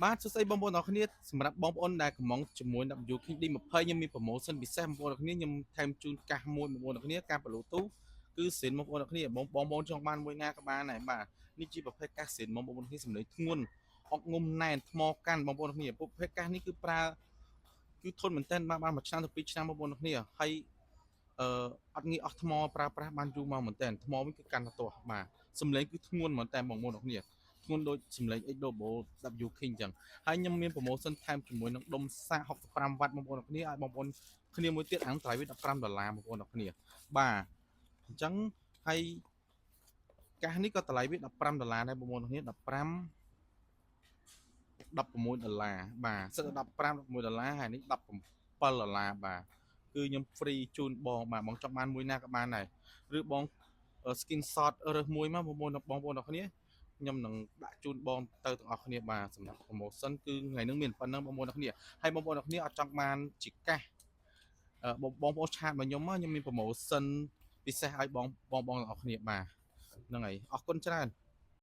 បាទសួស្តីបងប្អូនអរគ្នាសម្រាប់បងប្អូនដែលកំងជាមួយ WKD20 ខ្ញុំមាន promotion ពិសេសបងប្អូនអរគ្នាខ្ញុំថែមជូនកាសមួយបងប្អូនអរគ្នាការ Bluetooth គឺសិនបងប្អូនអរគ្នាបងប្អូនចង់បានមួយណាក៏បានដែរបាទនេះជាប្រភេទកាសសិនបងប្អូនអរគ្នាសម្លេងធ្ងន់អុកងុំណែនថ្មកាន់បងប្អូនអរគ្នាប្រភេទកាសនេះគឺប្រើគឺធន់មែនទែនបាន1ឆ្នាំទៅ2ឆ្នាំបងប្អូនអរគ្នាហើយអត់ងាយអស់ថ្មប្រើប្រាស់បានយូរមកមែនតើថ្មវិញគឺកាន់តែទាស់បាទសំឡេងគឺធ្ងន់មែនតើបងប្អូនអរគ្នាធ្ងន់ដូចសំឡេង Adobe W King អញ្ចឹងហើយខ្ញុំមាន promotion ថែមជាមួយនឹងដុំសាក65វ៉ាត់បងប្អូនអរគ្នាឲ្យបងប្អូនគ្នាមួយទៀតអានតម្លៃវា$15បងប្អូនអរគ្នាបាទអញ្ចឹងហើយកាសនេះក៏តម្លៃវា$15ដែរបងប្អូនអរគ្នា15 $16បាទសិតតែ$15 $16ហើយនេះ$17បាទគឺខ្ញុំ free ជូនបងបាទបងចង់បានមួយណាក៏បានដែរឬបង skin shot រើសមួយមកបងប្អូនអរគ្នាខ្ញុំនឹងដាក់ជូនបងទៅទាំងអស់គ្នាបាទសម្រាប់ promotion គឺថ្ងៃនេះមានប៉ុណ្ណឹងបងប្អូនអរគ្នាហើយបងប្អូនអរគ្នាអត់ចង់បានជាកាសបងប្អូនឆាតមកខ្ញុំមកខ្ញុំមាន promotion ពិសេសឲ្យបងទាំងអស់គ្នាបាទហ្នឹងហើយអរគុណច្រើន